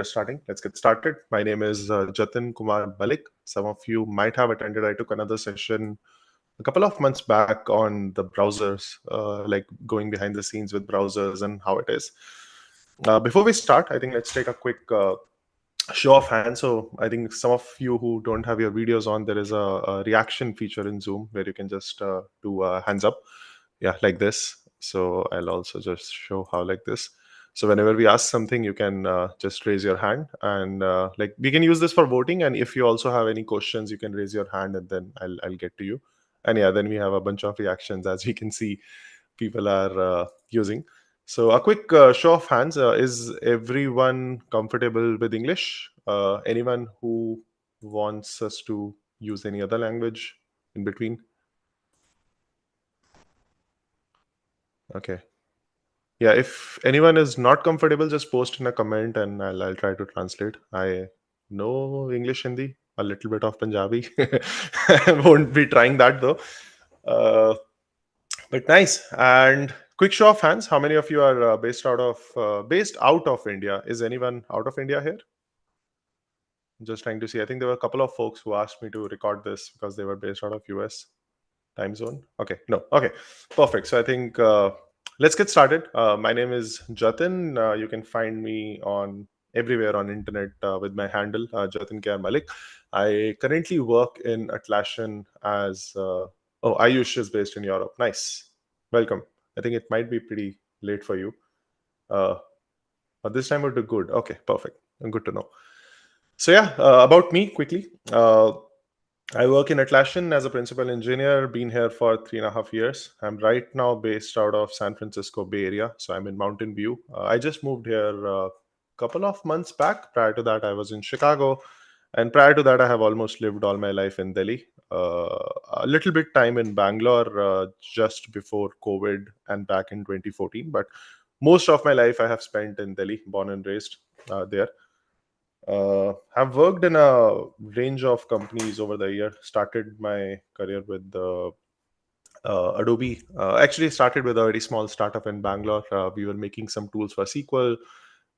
Starting. Let's get started. My name is Jatin Kumar Malik. Some of you might have attended. I took another session a couple of months back on the browsers, like going behind the scenes with browsers and how it is. Before we start, I think let's take a quick show of hands. So I think some of you who don't have your videos on, there is a reaction feature in Zoom where you can just do hands up, yeah, like this. So I'll also just show how like this. So whenever we ask something, you can just raise your hand, and like we can use this for voting. And if you also have any questions, you can raise your hand, and then I'll get to you. And yeah, then we have a bunch of reactions, as we can see people are using. So a quick show of hands. Is everyone comfortable with English? Anyone who wants us to use any other language in between? Okay. Yeah, if anyone is not comfortable, just post in a comment and I'll try to translate. I know English, Hindi, a little bit of Punjabi. I won't be trying that though. Uh, but nice. And quick show of hands. How many of you are based out of India? Is anyone out of India here? Just trying to see. I think there were a couple of folks who asked me to record this because they were based out of US time zone. Okay, no. Okay, perfect. So I think let's get started. My name is Jatin. You can find me on everywhere on internet with my handle Jatin K. Malik. I currently work in Atlassian as oh, Ayush is based in Europe. Nice, welcome. I think it might be pretty late for you. Uh, but this time would do good. Okay, perfect. Good to know. So yeah, about me quickly. I work in Atlassian as a principal engineer, been here for 3.5 years. I'm right now based out of San Francisco Bay Area. So I'm in Mountain View. I just moved here a couple of months back. Prior to that, I was in Chicago. And prior to that, I have almost lived all my life in Delhi. A little bit time in Bangalore just before COVID and back in 2014. But most of my life I have spent in Delhi, born and raised there. I've worked in a range of companies over the year. Started my career with Adobe. Actually, started with a very small startup in Bangalore. We were making some tools for SQL.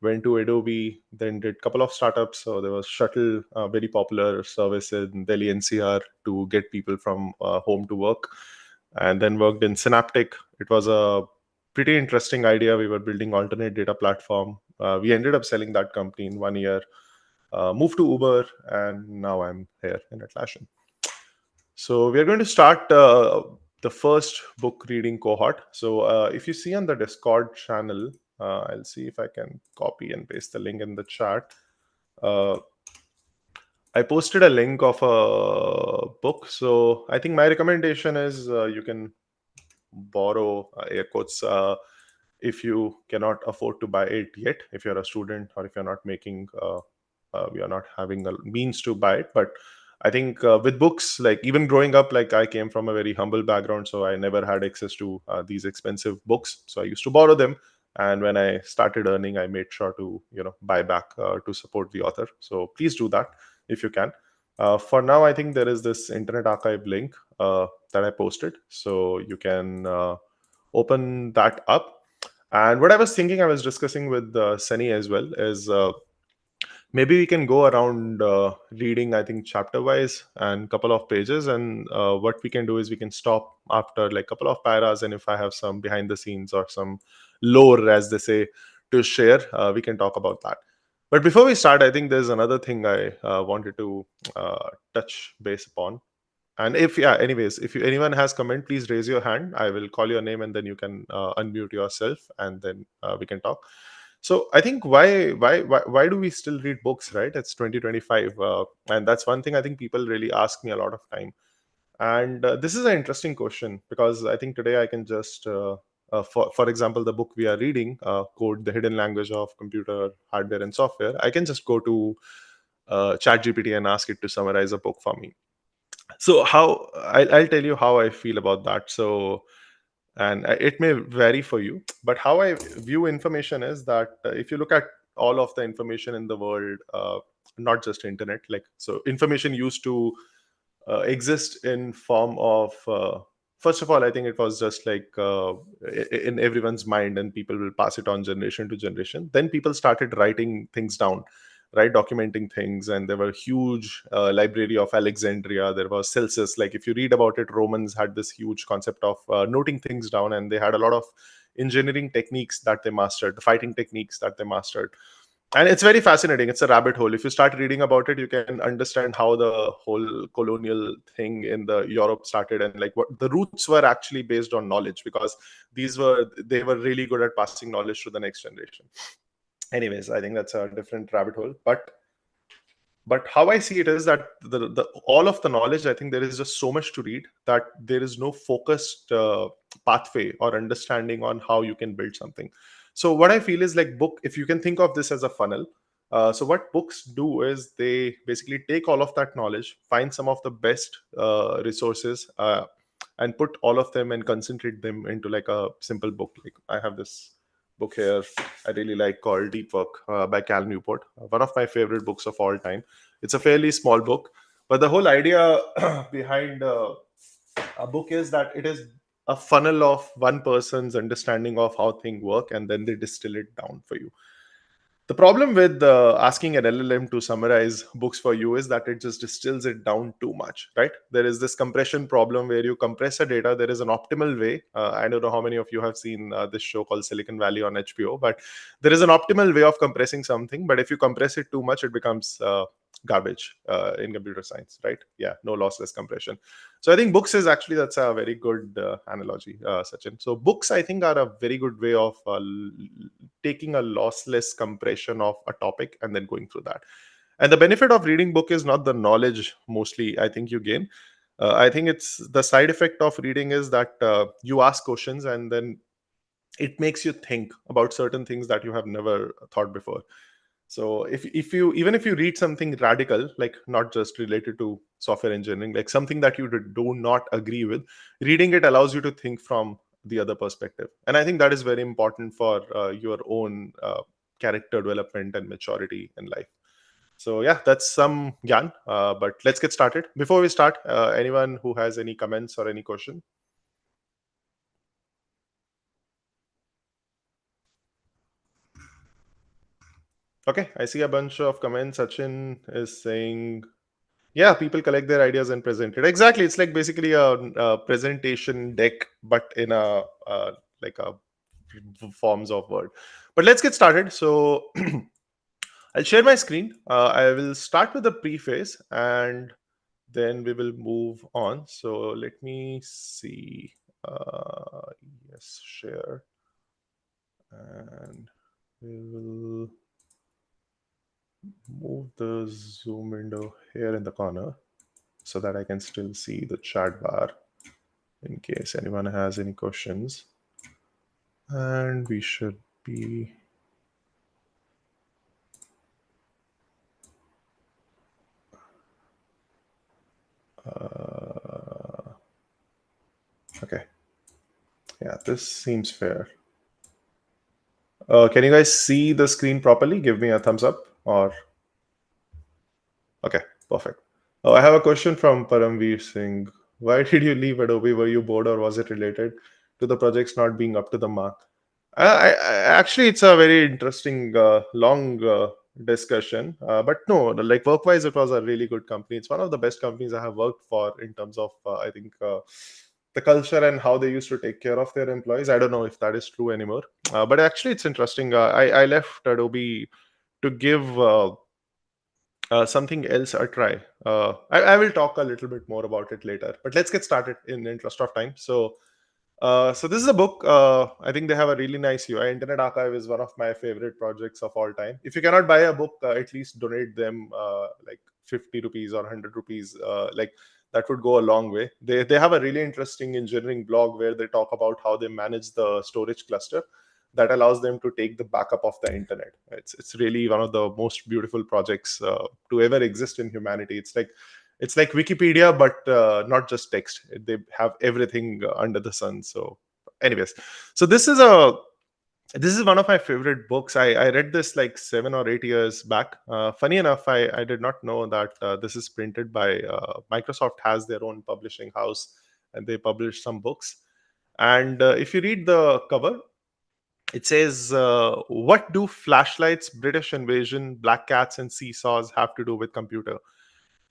Went to Adobe, then did a couple of startups. So there was Shuttle, very popular service in Delhi NCR to get people from home to work, and then worked in Synaptic. It was a pretty interesting idea. We were building alternate data platform. We ended up selling that company in 1 year, moved to Uber, and now I'm here in Atlassian. So we are going to start the first book reading cohort. So if you see on the Discord channel, I'll see if I can copy and paste the link in the chat. Uh, I posted a link of a book. So I think my recommendation is you can borrow air quotes if you cannot afford to buy it yet, if you're a student or if you're not making you're not having the means to buy it. But I think with books, like even growing up, like I came from a very humble background, so I never had access to these expensive books, so I used to borrow them. And when I started earning, I made sure to buy back to support the author. So please do that if you can. For now, I think there is this Internet Archive link that I posted, so you can open that up. And what I was thinking, I was discussing with Sunny as well, is maybe we can go around reading, I think, chapter wise and couple of pages. And what we can do is we can stop after like couple of paras. And if I have some behind the scenes or some lore, as they say, to share, we can talk about that. But before we start, I think there's another thing I wanted to touch base upon. And if, yeah, anyways, if anyone has comment, please raise your hand. I will call your name and then you can unmute yourself, and then we can talk. So I think why do we still read books, right? It's 2025, and that's one thing I think people really ask me a lot of time. And this is an interesting question because I think today I can just for example, the book we are reading, Code: The Hidden Language of Computer Hardware and Software, I can just go to ChatGPT and ask it to summarize a book for me. So how I'll tell you how I feel about that. So, and it may vary for you, but how I view information is that if you look at all of the information in the world, not just internet, like, so information used to exist in form of first of all, I think it was just like in everyone's mind, and people will pass it on generation to generation. Then people started writing things down, right, documenting things. And there were huge library of Alexandria. There was Celsus. Like if you read about it, Romans had this huge concept of noting things down, and they had a lot of engineering techniques that they mastered, the fighting techniques that they mastered. And it's very fascinating. It's a rabbit hole. If you start reading about it, you can understand how the whole colonial thing in the Europe started, and like what the roots were actually based on knowledge, because they were really good at passing knowledge to the next generation. Anyways, I think that's a different rabbit hole. But how I see it is that the all of the knowledge, I think there is just so much to read that there is no focused pathway or understanding on how you can build something. So what I feel is like book, if you can think of this as a funnel. So what books do is they basically take all of that knowledge, find some of the best resources, and put all of them and concentrate them into like a simple book. Like I have this book here I really like called Deep Work by Cal Newport, one of my favorite books of all time. It's a fairly small book, but the whole idea behind a book is that it is a funnel of one person's understanding of how things work, and then they distill it down for you. The problem with asking an LLM to summarize books for you is that it just distills it down too much, right? There is this compression problem where you compress the data. There is an optimal way. I don't know how many of you have seen this show called Silicon Valley on HBO, but there is an optimal way of compressing something. But if you compress it too much, it becomes garbage in computer science, right? Yeah, no lossless compression. So I think books is actually, that's a very good analogy, Sachin. So books, I think, are a very good way of taking a lossless compression of a topic and then going through that. And the benefit of reading book is not the knowledge mostly I think you gain. I think it's the side effect of reading is that you ask questions, and then it makes you think about certain things that you have never thought before. So if you, even if you read something radical, like not just related to software engineering, like something that you do not agree with, reading it allows you to think from the other perspective. And I think that is very important for your own character development and maturity in life. So yeah, that's some gyan. But let's get started. Before we start, anyone who has any comments or any question? Okay, I see a bunch of comments. Sachin is saying, yeah, people collect their ideas and present it. Exactly, it's like basically a presentation deck, but in a like a forms of word. But let's get started. So I'll share my screen. I will start with the preface, and then we will move on. So let me see. Yes, share, and we will move the Zoom window here in the corner so that I can still see the chat bar in case anyone has any questions. And we should be okay. Yeah, this seems fair. Can you guys see the screen properly? Give me a thumbs up. Or okay, perfect. Oh, I have a question from Paramveer Singh. Why did you leave Adobe? Were you bored, or was it related to the projects not being up to the mark? Actually, it's a very interesting, long discussion. But no, like work-wise, it was a really good company. It's one of the best companies I have worked for in terms of, I think, the culture and how they used to take care of their employees. I don't know if that is true anymore. But actually, it's interesting. I left Adobe to give something else a try. I will talk a little bit more about it later. But let's get started in the interest of time. So this is a book. I think they have a really nice UI. Internet Archive is one of my favorite projects of all time. If you cannot buy a book, at least donate them like 50 rupees or 100 rupees. Like that would go a long way. They have a really interesting engineering blog where they talk about how they manage the storage cluster that allows them to take the backup of the internet. It's really one of the most beautiful projects to ever exist in humanity. It's like Wikipedia, but not just text. They have everything under the sun. So, anyways, so this is one of my favorite books. I read this like 7 or 8 years back. Funny enough, I did not know that this is printed by Microsoft has their own publishing house, and they publish some books. And if you read the cover, It says, "What do flashlights, British invasion, black cats, and seesaws have to do with computer?"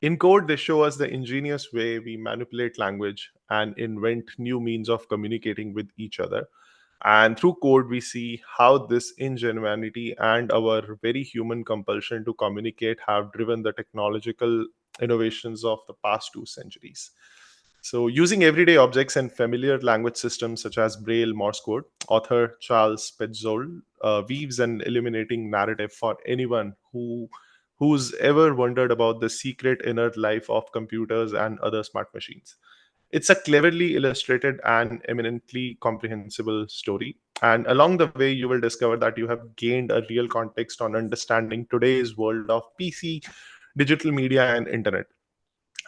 In code, they show us the ingenious way we manipulate language and invent new means of communicating with each other. And through code, we see how this ingenuity and our very human compulsion to communicate have driven the technological innovations of the past 2 centuries. So, using everyday objects and familiar language systems such as Braille, Morse code, author Charles Petzold weaves an illuminating narrative for anyone who's ever wondered about the secret inner life of computers and other smart machines. It's a cleverly illustrated and eminently comprehensible story. And along the way, you will discover that you have gained a real context on understanding today's world of PC, digital media, and internet.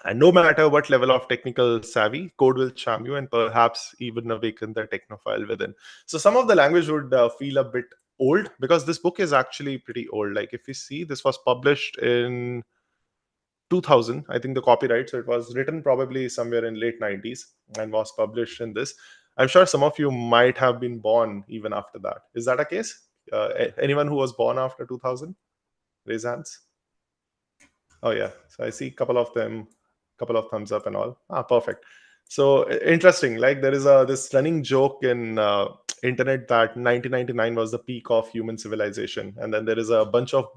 And no matter what level of technical savvy, code will charm you and perhaps even awaken the technophile within. So some of the language would feel a bit old because this book is actually pretty old. Like if you see, this was published in 2000, I think, the copyright. So it was written probably somewhere in late 90s and was published in this. I'm sure some of you might have been born even after that. Is that a case? Anyone who was born after 2000? Raise hands. Oh yeah. So I see a couple of them, couple of thumbs up and all. Ah, perfect. So interesting. Like there is a this running joke in internet that 1999 was the peak of human civilization, and then there is a bunch of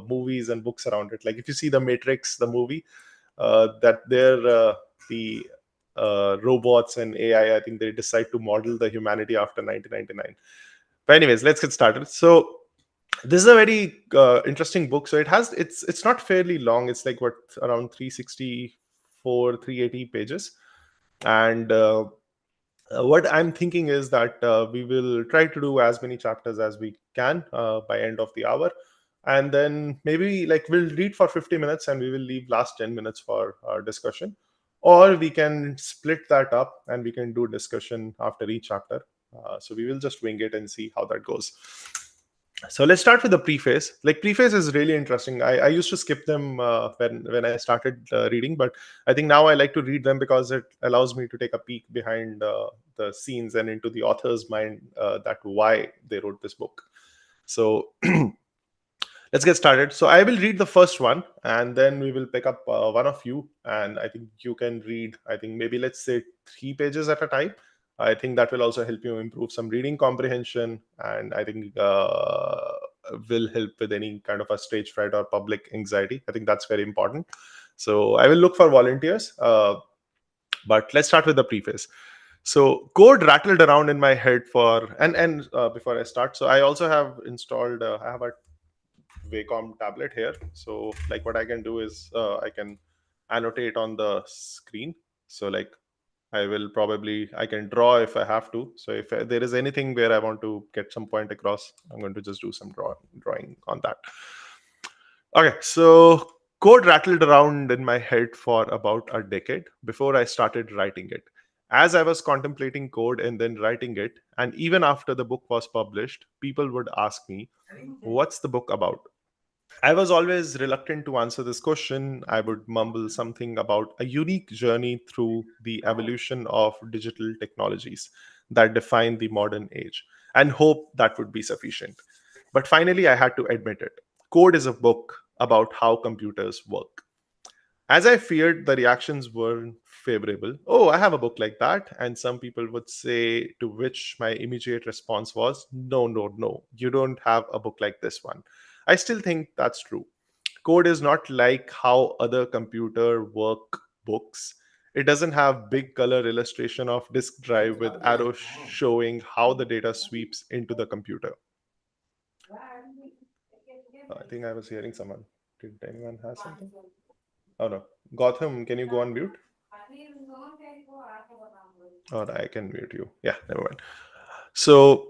movies and books around it. Like if you see the Matrix, the movie, that there the robots and AI, I think they decide to model the humanity after 1999. But anyways, let's get started. So this is a very interesting book. So it's not fairly long. It's like what, around 364, 380 pages. And what I'm thinking is that we will try to do as many chapters as we can by end of the hour, and then maybe like we'll read for 50 minutes and we will leave last 10 minutes for our discussion, or we can split that up and we can do discussion after each chapter. So we will just wing it and see how that goes. So let's start with the preface. Like preface is really interesting. I used to skip them when I started reading, but I think now I like to read them because it allows me to take a peek behind the scenes and into the author's mind, that why they wrote this book. So let's get started. So I will read the first one, and then we will pick up one of you, and I think you can read. I think maybe let's say 3 pages at a time. I think that will also help you improve some reading comprehension, and I think will help with any kind of a stage fright or public anxiety. I think that's very important. So I will look for volunteers. But let's start with the preface. So code rattled around in my head for and before I start, so I also have installed. I have a Wacom tablet here. So like what I can do is I can annotate on the screen. So like I can draw if I have to. So if there is anything where I want to get some point across, I'm going to just do some drawing on that. Okay, so code rattled around in my head for about a decade before I started writing it. As I was contemplating code and then writing it, and even after the book was published, people would ask me, "What's the book about?" I was always reluctant to answer this question. I would mumble something about a unique journey through the evolution of digital technologies that define the modern age and hope that would be sufficient. But finally, I had to admit it. Code is a book about how computers work. As I feared, the reactions weren't favorable. "Oh, I have a book like that." And some people would say, to which my immediate response was, "No, no, no, you don't have a book like this one." I still think that's true. Code is not like how other computer work books. It doesn't have big color illustration of disk drive with arrows showing how the data sweeps into the computer. I think I was hearing someone. Did anyone have something? Oh no. Gotham, can you go on mute? Or I can mute you. Yeah, never mind. So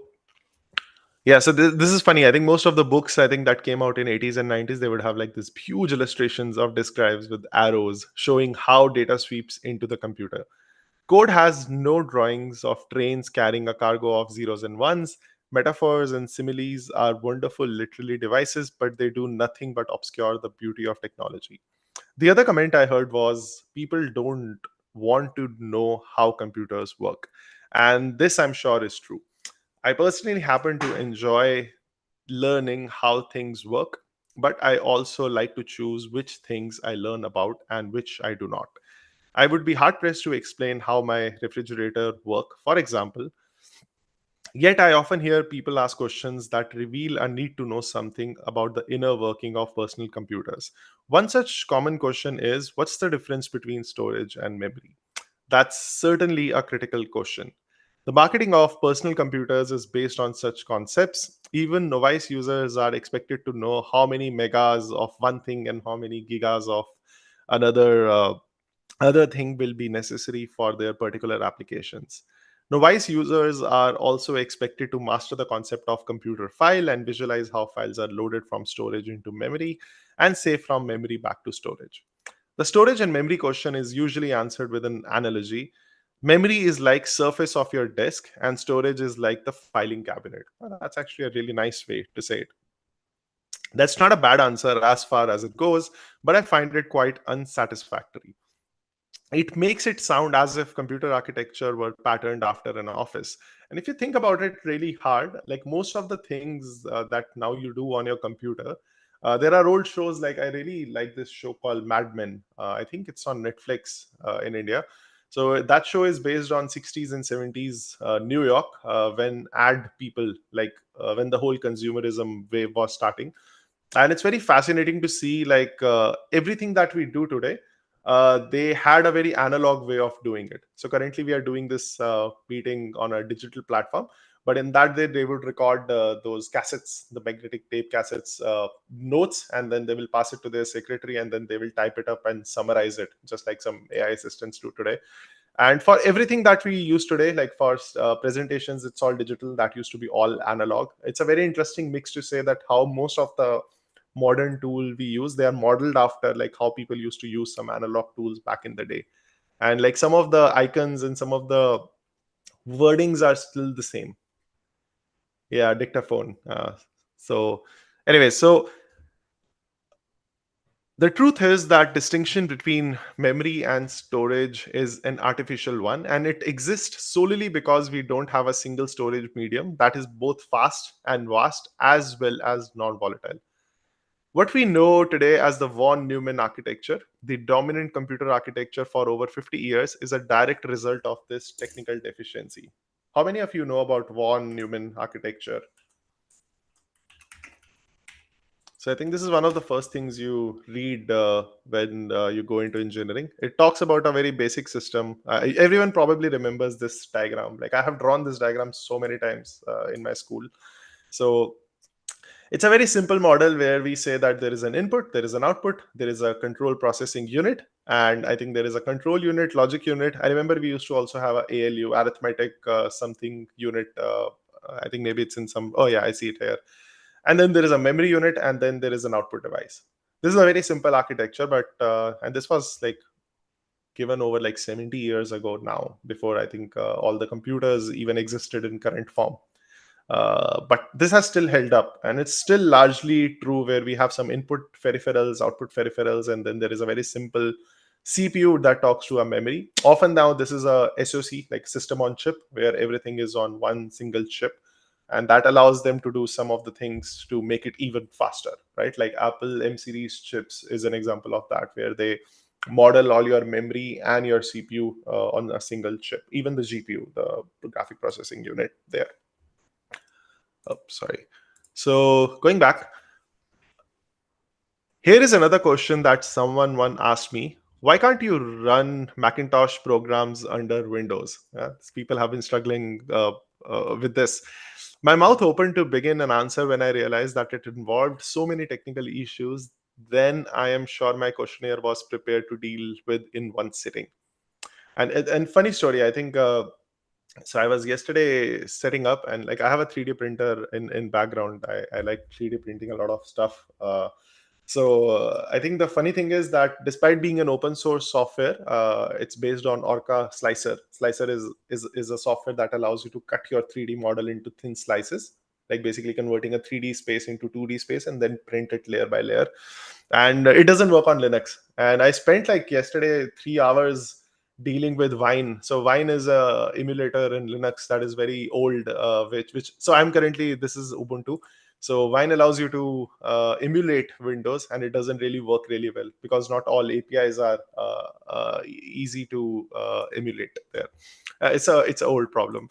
yeah, so this is funny. I think most of the books I think that came out in 80s and 90s, they would have like this huge illustrations of disk drives with arrows showing how data sweeps into the computer. Code has no drawings of trains carrying a cargo of zeros and ones. Metaphors and similes are wonderful literary devices, but they do nothing but obscure the beauty of technology. The other comment I heard was people don't want to know how computers work. And this, I'm sure, is true. I personally happen to enjoy learning how things work, but I also like to choose which things I learn about and which I do not. I would be hard pressed to explain how my refrigerator work, for example. Yet I often hear people ask questions that reveal a need to know something about the inner working of personal computers. One such common question is, what's the difference between storage and memory? That's certainly a critical question. The marketing of personal computers is based on such concepts. Even novice users are expected to know how many megas of one thing and how many gigas of another other thing will be necessary for their particular applications. Novice users are also expected to master the concept of computer file and visualize how files are loaded from storage into memory and saved from memory back to storage. The storage and memory question is usually answered with an analogy. Memory is like surface of your desk and storage is like the filing cabinet. Well, that's actually a really nice way to say it. That's not a bad answer as far as it goes, but I find it quite unsatisfactory. It makes it sound as if computer architecture were patterned after an office. And if you think about it really hard, like most of the things that now you do on your computer, there are old shows. Like I really like this show called Mad Men. I think it's on Netflix in India. So that show is based on 60s and 70s New York, when ad people, like when the whole consumerism wave was starting. And it's very fascinating to see, like everything that we do today, they had a very analog way of doing it. So currently we are doing this meeting on a digital platform, but in that they would record those cassettes, the magnetic tape cassettes, notes, and then they will pass it to their secretary, and then they will type it up and summarize it, just like some AI assistants do today. And for everything that we use today, like for presentations, it's all digital. That used to be all analog. It's a very interesting mix to say that how most of the modern tool we use, they are modeled after like how people used to use some analog tools back in the day. And like some of the icons and some of the wordings are still the same. Yeah, dictaphone. So anyway, so the truth is that distinction between memory and storage is an artificial one, and it exists solely because we don't have a single storage medium that is both fast and vast as well as non-volatile. What we know today as the von Neumann architecture, the dominant computer architecture for over 50 years, is a direct result of this technical deficiency. How many of you know about von Neumann architecture? So I think this is one of the first things you read when you go into engineering. It talks about a very basic system. Everyone probably remembers this diagram. Like I have drawn this diagram so many times in my school. So it's a very simple model where we say that there is an input, there is an output, there is a control processing unit, and I think there is a control unit, logic unit. I remember we used to also have a ALU, arithmetic something unit. I think maybe it's in some. Oh yeah, I see it here. And then there is a memory unit, and then there is an output device. This is a very simple architecture, but and this was like given over like 70 years ago now, before I think all the computers even existed in current form. But this has still held up, and it's still largely true where we have some input peripherals, output peripherals, and then there is a very simple CPU that talks to a memory. Often now this is a SoC, like system on chip, where everything is on one single chip, and that allows them to do some of the things to make it even faster, right? Like Apple M series chips is an example of that, where they model all your memory and your CPU on a single chip, even the GPU, the graphic processing unit there. Oh, sorry. So going back, here is another question that someone one asked me. Why can't you run Macintosh programs under Windows? People have been struggling with this. My mouth opened to begin an answer when I realized that it involved so many technical issues. Then I am sure my questionnaire was prepared to deal with in one sitting. And funny story, I think so I was yesterday setting up, and like I have a 3D printer in background. I like 3D printing a lot of stuff. I think the funny thing is that despite being an open source software, it's based on Orca Slicer. Slicer is a software that allows you to cut your 3D model into thin slices, like basically converting a 3D space into 2D space and then print it layer by layer. And it doesn't work on Linux. And I spent like yesterday 3 hours dealing with Wine. So Wine is a emulator in Linux that is very old, which so I'm currently, this is Ubuntu. So Wine allows you to emulate Windows, and it doesn't really work really well because not all APIs are easy to emulate there. It's an old problem.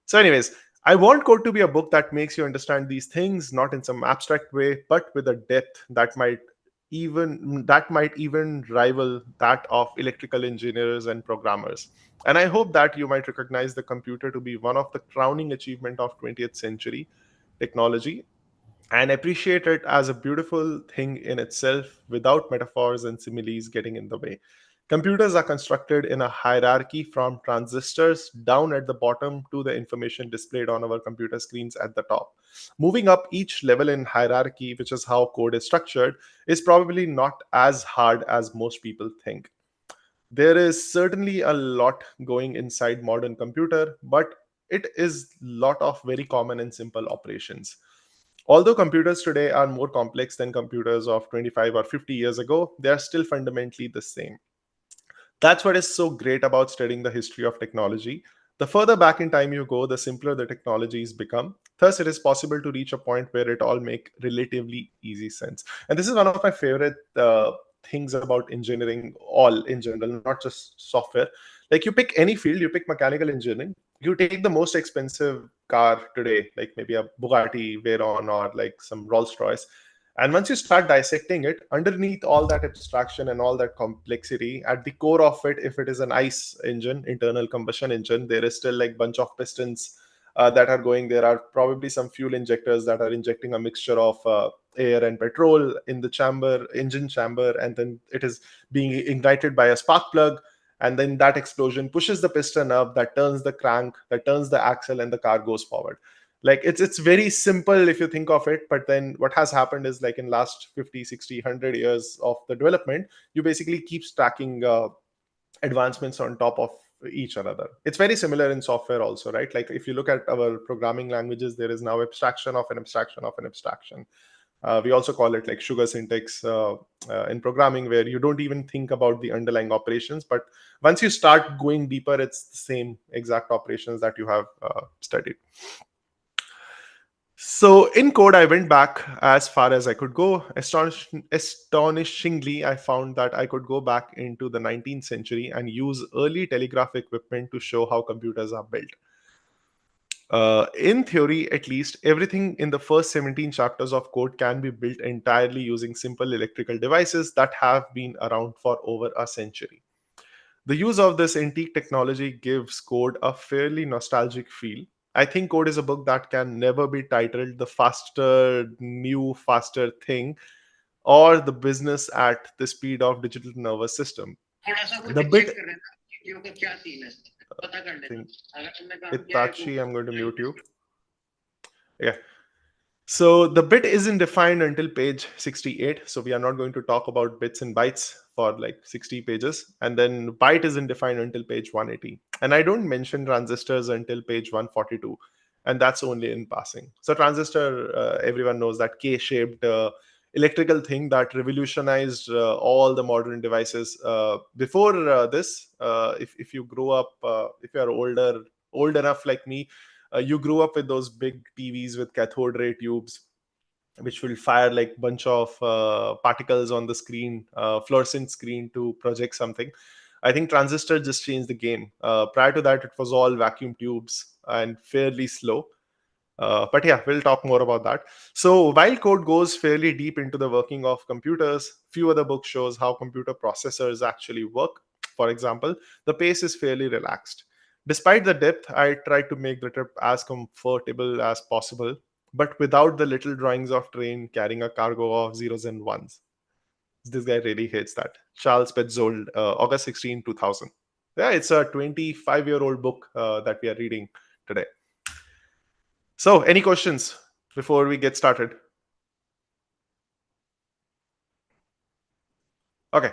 So, anyways, I want code to be a book that makes you understand these things, not in some abstract way, but with a depth that might even rival that of electrical engineers and programmers. And I hope that you might recognize the computer to be one of the crowning achievement of 20th century technology, and appreciate it as a beautiful thing in itself without metaphors and similes getting in the way. Computers are constructed in a hierarchy from transistors down at the bottom to the information displayed on our computer screens at the top. Moving up each level in hierarchy, which is how code is structured, is probably not as hard as most people think. There is certainly a lot going inside modern computer, but it is lot of very common and simple operations. Although computers today are more complex than computers of 25 or 50 years ago, they are still fundamentally the same. That's what is so great about studying the history of technology. The further back in time you go, the simpler the technologies become. Thus, it is possible to reach a point where it all make relatively easy sense. And this is one of my favorite things about engineering, all in general, not just software. Like you pick any field, you pick mechanical engineering, you take the most expensive car today, like maybe a Bugatti Veyron or like some Rolls Royce, and once you start dissecting it, underneath all that abstraction and all that complexity, at the core of it, if it is an ICE engine, internal combustion engine, there is still like bunch of pistons that are going. There are probably some fuel injectors that are injecting a mixture of air and petrol in the chamber, engine chamber, and then it is being ignited by a spark plug. And then that explosion pushes the piston up, that turns the crank, that turns the axle, and the car goes forward. Like it's very simple if you think of it, but then what has happened is like in last 50, 60, 100 years of the development, you basically keep stacking advancements on top of each another. It's very similar in software also, right? Like if you look at our programming languages, there is now abstraction of an abstraction of an abstraction. We also call it like sugar syntax in programming, where you don't even think about the underlying operations, but once you start going deeper, it's the same exact operations that you have studied. So in code, I went back as far as I could go. Astonishingly, I found that I could go back into the 19th century and use early telegraph equipment to show how computers are built. In theory, at least, everything in the first 17 chapters of code can be built entirely using simple electrical devices that have been around for over a century. The use of this antique technology gives code a fairly nostalgic feel. I think code is a book that can never be titled the faster, new, faster thing or the business at the speed of digital nervous system. The bit, I think, Itachi, I'm going to mute you. Yeah. So the bit isn't defined until page 68. So we are not going to talk about bits and bytes for like 60 pages. And then byte isn't defined until page 180. And I don't mention transistors until page 142. And that's only in passing. So transistor, everyone knows that K-shaped electrical thing that revolutionized all the modern devices. Before this, if you grow up, if you are old enough like me, you grew up with those big TVs with cathode ray tubes, which will fire like bunch of particles on the screen, fluorescent screen to project something. I think transistor just changed the game. Prior to that, it was all vacuum tubes and fairly slow. But yeah, we'll talk more about that. So while code goes fairly deep into the working of computers, few other books shows how computer processors actually work. For example, the pace is fairly relaxed. Despite the depth, I tried to make the trip as comfortable as possible, but without the little drawings of train carrying a cargo of zeros and ones. This guy really hates that. Charles Petzold, August 16, 2000. Yeah, it's a 25-year-old book that we are reading today. So, any questions before we get started? Okay.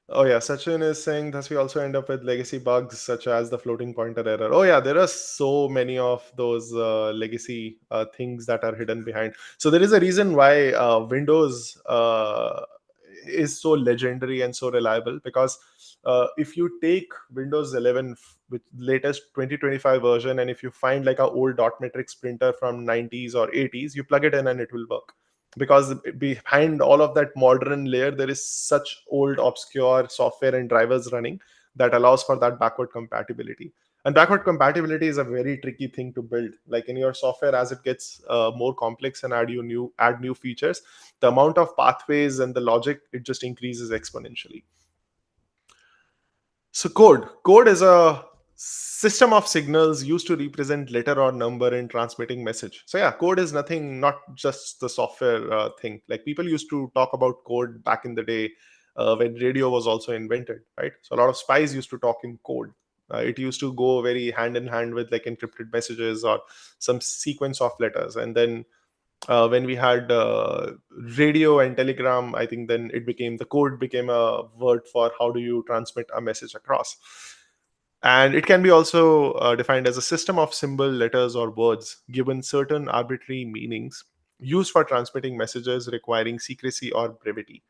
Oh yeah, Sachin is saying thus we also end up with legacy bugs such as the floating pointer error. Oh yeah, there are so many of those legacy things that are hidden behind. So there is a reason why Windows is so legendary and so reliable, because if you take Windows 11 with latest 2025 version, and if you find like a old dot matrix printer from 90s or 80s, you plug it in and it will work, because behind all of that modern layer there is such old obscure software and drivers running that allows for that backward compatibility. And backward compatibility is a very tricky thing to build. Like in your software, as it gets more complex and add new features, the amount of pathways and the logic, it just increases exponentially. So code is a system of signals used to represent letter or number in transmitting message. So yeah, code is nothing, not just the software thing. Like people used to talk about code back in the day, when radio was also invented, right? So a lot of spies used to talk in code. It used to go very hand in hand with like encrypted messages or some sequence of letters. And then when we had radio and telegram, I think then it became, the code became a word for how do you transmit a message across. And it can be also defined as a system of symbol, letters, or words given certain arbitrary meanings, used for transmitting messages requiring secrecy or brevity.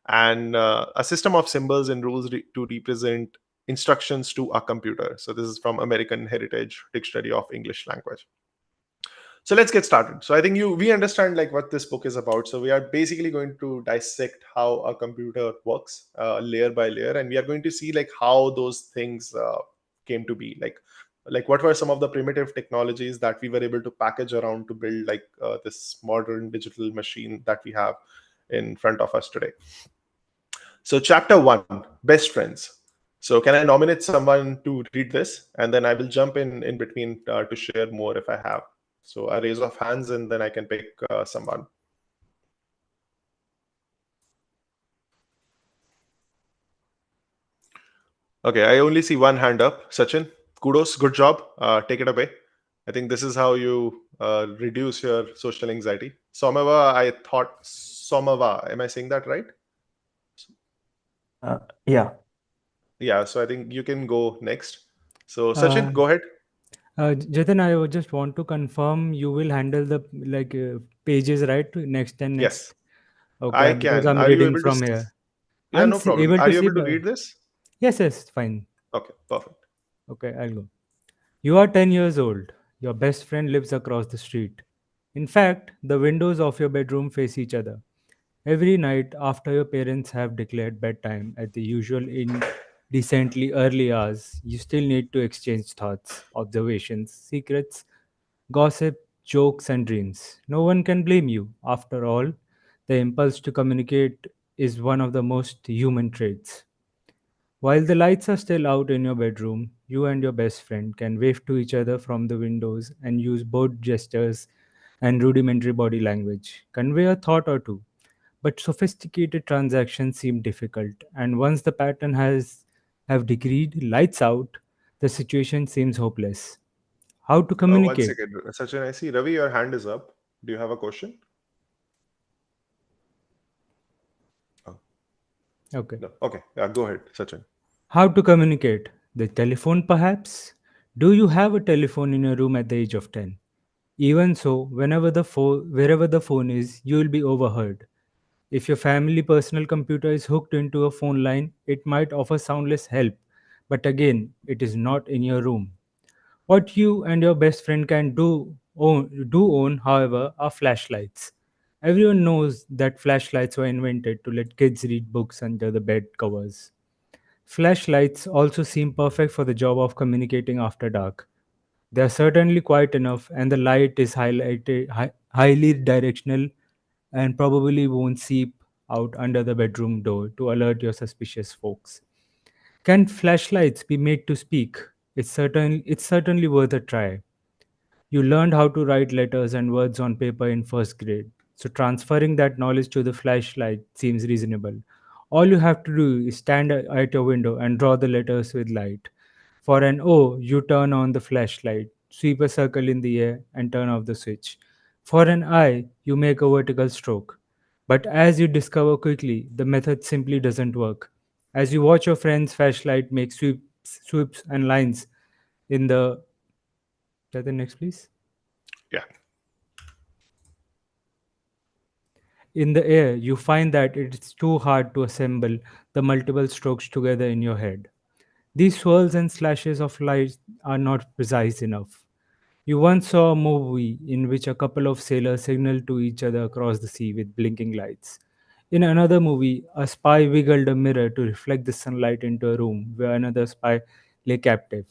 And a system of symbols and rules to represent instructions to a computer. So this is from American Heritage Dictionary of English Language. So let's get started. So I think we understand like what this book is about. So we are basically going to dissect how a computer works, layer by layer, and we are going to see like how those things came to be. Like what were some of the primitive technologies that we were able to package around to build like this modern digital machine that we have in front of us today. So chapter one, best friends. So can I nominate someone to read this, and then I will jump in between to share more if I have. So a raise of hands, and then I can pick someone. Okay, I only see one hand up. Sachin, kudos, good job. Take it away. I think this is how you reduce your social anxiety. Somava, I thought Somava. Am I saying that right? Yeah. Yeah. So I think you can go next. So Uh, Sachin, go ahead. Jatin, I would just want to confirm you will handle the pages, right? Next and Yes, next. Okay, I because can. I'm Are you reading able to? from here. Yeah, no problem. Able Are to you see, able to but read this? yes, yes, fine. Okay, perfect. Okay, I'll go. You are 10 years old. Your best friend lives across the street. In fact, the windows of your bedroom face each other. Every night after your parents have declared bedtime at the usual indecently early hours, you still need to exchange thoughts, observations, secrets, gossip, jokes, and dreams. No one can blame you. After all, the impulse to communicate is one of the most human traits. While the lights are still out in your bedroom, you and your best friend can wave to each other from the windows and use both gestures and rudimentary body language. Convey a thought or two. But sophisticated transactions seem difficult, and once the pattern has have decreed lights out, the situation seems hopeless. How to One communicate? second, Sachin. I see Ravi, your hand is up. Do you have a question? Oh, Okay. no. Okay. Yeah, go ahead, Sachin. How to communicate? The telephone, perhaps? Do you have a telephone in your room at the age of 10? Even so, wherever the phone is, you will be overheard. If your family personal computer is hooked into a phone line, it might offer soundless help, but again, it is not in your room. What you and your best friend can do own, however, are flashlights. Everyone knows that flashlights were invented to let kids read books under the bed covers. Flashlights also seem perfect for the job of communicating after dark. They are certainly quiet enough, and the light is highly directional and probably won't seep out under the bedroom door to alert your suspicious folks. Can flashlights be made to speak? It's certainly worth a try. You learned how to write letters and words on paper in first grade, so transferring that knowledge to the flashlight seems reasonable. All you have to do is stand at your window and draw the letters with light. For an O, you turn on the flashlight, sweep a circle in the air, and turn off the switch. For an I, you make a vertical stroke. But as you discover quickly, the method simply doesn't work. As you watch your friend's flashlight make swoops and lines in the. Next, please. Yeah. in the air, you find that it's too hard to assemble the multiple strokes together in your head. These swirls and slashes of light are not precise enough. You once saw a movie in which a couple of sailors signaled to each other across the sea with blinking lights. In another movie, a spy wiggled a mirror to reflect the sunlight into a room where another spy lay captive.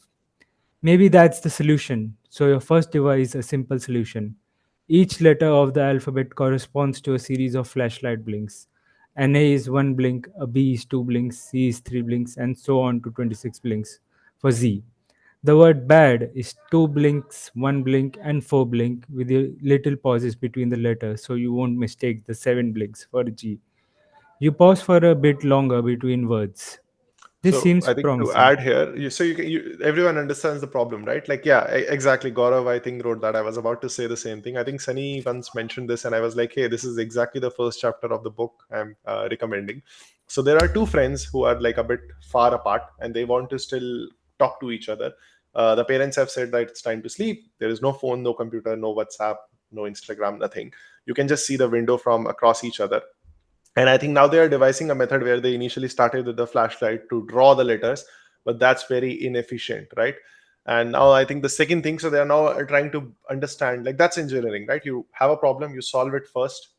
Maybe that's the solution. So, your first device, a simple solution. Each letter of the alphabet corresponds to a series of flashlight blinks. An A is one blink, a B is two blinks, C is three blinks, and so on to 26 blinks for Z. The word bad is two blinks, one blink, and four blink with a little pauses between the letters so you won't mistake the seven blinks for G. You pause for a bit longer between words. This So seems I think to promising. add here, everyone understands the problem, right? Like, yeah, exactly. Gaurav, I think, wrote that. I was about to say the same thing. I think Sunny once mentioned this, and I was like, hey, this is exactly the first chapter of the book I'm recommending. So there are two friends who are like a bit far apart, and they want to still talk to each other. The parents have said that it's time to sleep. There is no phone, no computer, no WhatsApp, no Instagram, nothing. You can just see the window from across each other. And I think now they are devising a method where they initially started with the flashlight to draw the letters, but that's very inefficient, right? And now I think the second thing, so they are now trying to understand, like, that's engineering, right? You have a problem, you solve it first.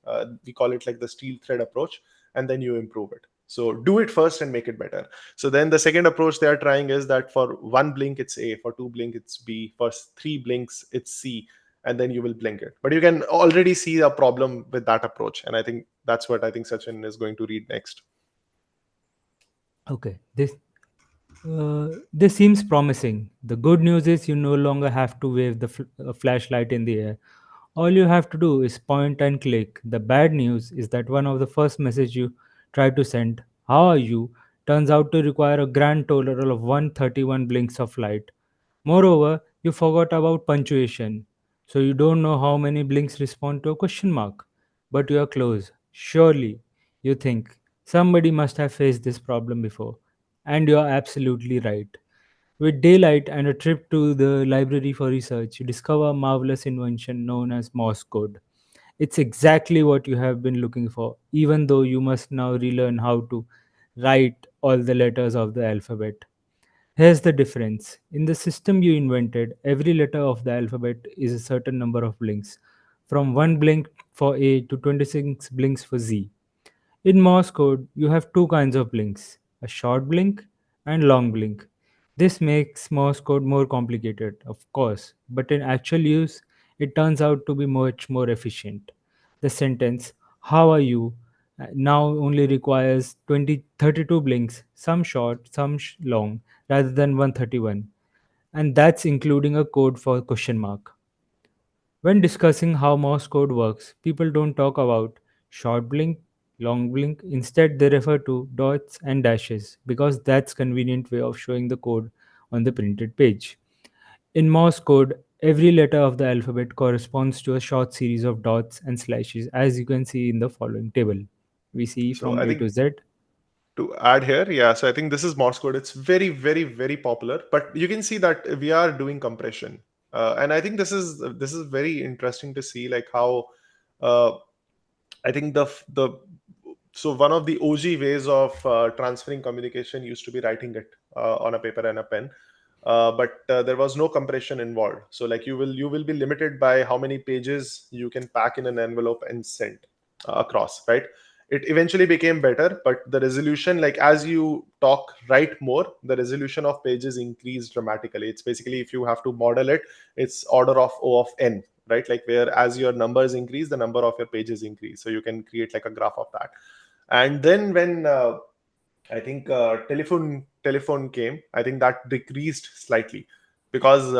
We call it like the steel thread approach, and then you improve it. So do it first and make it better. So then the second approach they are trying is that for one blink it's A, for two blink it's B, for three blinks it's C, and then you will blink it. But you can already see a problem with that approach, and I think that's what I think Sachin is going to read next. Okay, this seems promising. The good news is you no longer have to wave the flashlight in the air. All you have to do is point and click. The bad news is that one of the first message you try to send, "How are you?" turns out to require a grand total of 131 blinks of light. Moreover, you forgot about punctuation, so you don't know how many blinks respond to a question mark. But you are close. Surely, you think, somebody must have faced this problem before. And you are absolutely right. With daylight and a trip to the library for research, you discover a marvelous invention known as Morse code. It's exactly what you have been looking for, even though you must now relearn how to write all the letters of the alphabet. Here's the difference. In the system you invented, every letter of the alphabet is a certain number of blinks, from 1 blink for A to 26 blinks for Z. In Morse code, you have two kinds of blinks, a short blink and long blink. This makes Morse code more complicated, of course, but in actual use, it turns out to be much more efficient. The sentence, "How are you?" now only requires 32 blinks, some short, some long, rather than 131. And that's including a code for question mark. When discussing how Morse code works, people don't talk about short blink, long blink. Instead, they refer to dots and dashes because that's convenient way of showing the code on the printed page. In Morse code, every letter of the alphabet corresponds to a short series of dots and slashes, as you can see in the following table. We see So from I A think to Z. to add here, yeah, so I think this is Morse code. It's very, very, very popular, but you can see that we are doing compression. And I think this is very interesting to see, like how uh, I think the so one of the OG ways of transferring communication used to be writing it on a paper and a pen, but there was no compression involved. So like you will be limited by how many pages you can pack in an envelope and send across, right? It eventually became better, but the resolution, like as you talk, write more, the resolution of pages increased dramatically. It's basically, if you have to model it, it's order of O of n, right? Like where as your numbers increase, the number of your pages increase. So you can create like a graph of that. And then when I think telephone came, I think that decreased slightly, because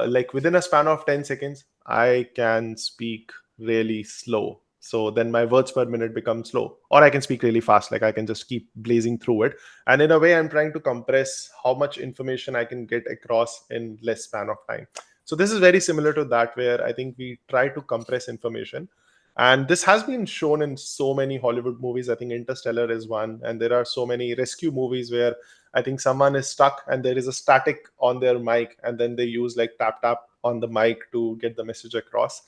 like within a span of 10 seconds, I can speak really slow. So then my words per minute become slow, or I can speak really fast. Like I can just keep blazing through it. And in a way, I'm trying to compress how much information I can get across in less span of time. So this is very similar to that, where I think we try to compress information, and this has been shown in so many Hollywood movies. I think Interstellar is one, and there are so many rescue movies where I think someone is stuck and there is a static on their mic, and then they use like tap tap on the mic to get the message across.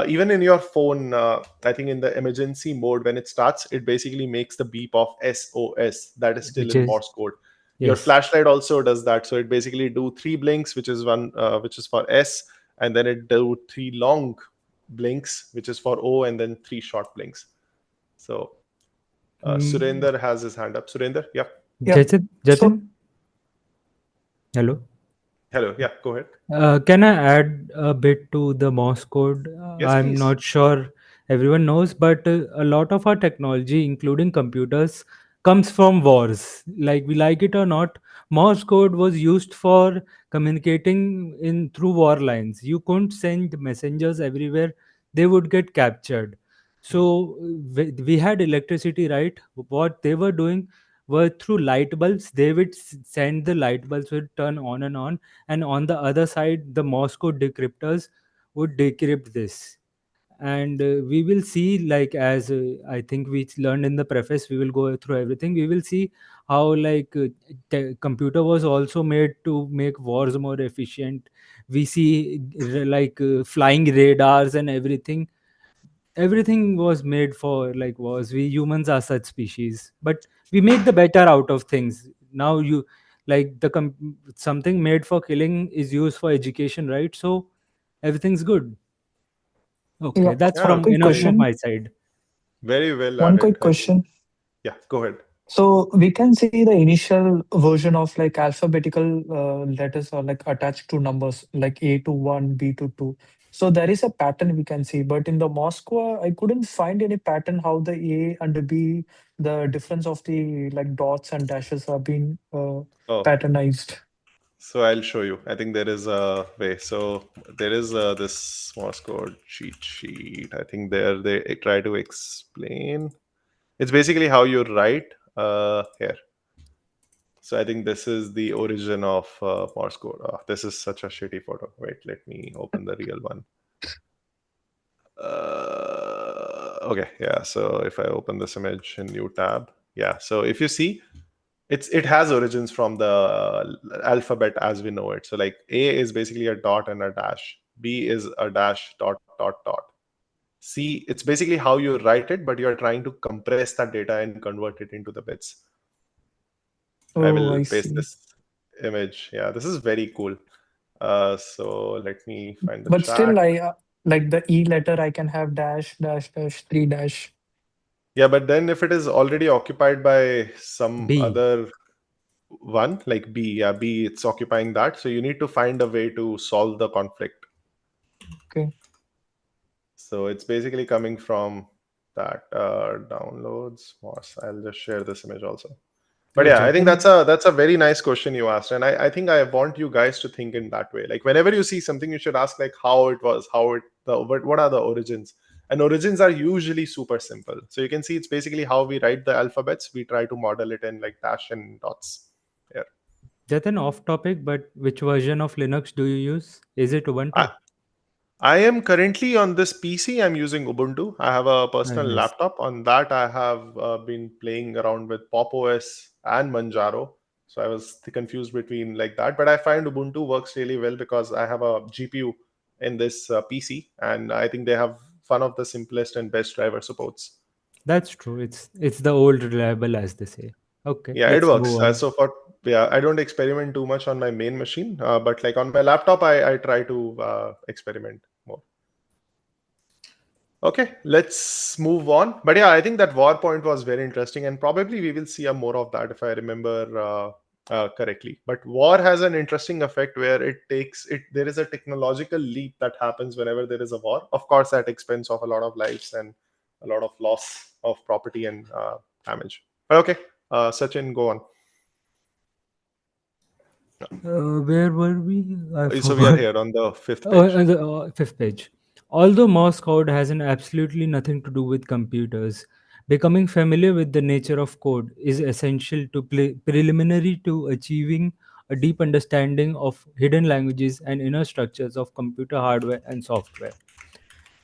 Even in your phone, I think in the emergency mode, when it starts, it basically makes the beep of SOS. That is still which in is Morse code. Your yes. flashlight also does that. So it basically do three blinks, which is one, which is for S, and then it do three long blinks, which is for O, and then three short blinks. So Mm, Surinder has his hand up. Surinder, yeah. Yeah. So Jatin, hello. Hello, yeah, go ahead. Can I add a bit to the Morse code? Yes, I'm please. not sure everyone knows, but a lot of our technology, including computers, comes from wars. Like we like it or not, Morse code was used for communicating in through war lines. You couldn't send messengers everywhere; they would get captured. So we had electricity, right? What they were doing were through light bulbs. They would send the light bulbs would turn on and on, and on the other side the Moscow decryptors would decrypt this. And we will see, like, as I think we learned in the preface, we will go through everything. We will see how, like, computer was also made to make wars more efficient. We see like flying radars and everything was made for like wars. We humans are such species, but we make the better out of things. Now you, like, something made for killing is used for education, right? So everything's good. Okay, yeah, that's Yeah, one from quick enough from question. my side. very well One added. quick I think, question. yeah, go ahead. So we can see the initial version of like alphabetical letters are like attached to numbers like A to 1, B to 2. So there is a pattern we can see, but in the Moscow, I couldn't find any pattern how the A and the B, the difference of the like dots and dashes are being Oh, patternized. so I'll show you. I think there is a way. So there is this Morse code cheat sheet. I think there they try to explain. It's basically how you write here. So I think this is the origin of Morse code. Oh, this is such a shitty photo. Wait, let me open the real one. Okay, yeah. So if I open this image in new tab, yeah. So if you see, it has origins from the alphabet as we know it. So like A is basically a dot and a dash. B is a dash dot dot dot. C, it's basically how you write it, but you're trying to compress that data and convert it into the bits. I Oh, will I paste see. this image. Yeah, this is very cool. So let me find the But chat. still, I like the E letter, I can have dash, dash, dash, three dash. Yeah, but then if it is already occupied by some B. other one, like B, yeah, B, it's occupying that. So you need to find a way to solve the conflict. Okay. So it's basically coming from that downloads. Morse. I'll just share this image also. But Oh, yeah, I think Jatin. that's a very nice question you asked, and I think I want you guys to think in that way. Like whenever you see something, you should ask like how it was, how it, what are the origins, and origins are usually super simple. So you can see it's basically how we write the alphabets. We try to model it in like dash and dots. Yeah. Jatin, off topic, but which version of Linux do you use? Is it I, Ubuntu? I am currently on this PC. I'm using Ubuntu. I have a Ah, personal nice. laptop. On that, I have been playing around with Pop OS and Manjaro. So I was confused between like that. But I find Ubuntu works really well because I have a GPU in this PC, and I think they have one of the simplest and best driver supports. That's true. It's the old reliable, as they say. Okay, Yeah, it let's move works. on. So for yeah, I don't experiment too much on my main machine, but like on my laptop, I try to experiment more. Okay, let's move on. But yeah, I think that war point was very interesting, and probably we will see a more of that if I remember correctly. But war has an interesting effect where it takes it. There is a technological leap that happens whenever there is a war. Of course, at expense of a lot of lives and a lot of loss of property and damage. But okay, Sachin, go on. Where were we? I So we are forgot. here on the fifth Oh, page. on the fifth page. Although Morse code has an absolutely nothing to do with computers, becoming familiar with the nature of code is essential to preliminary to achieving a deep understanding of hidden languages and inner structures of computer hardware and software.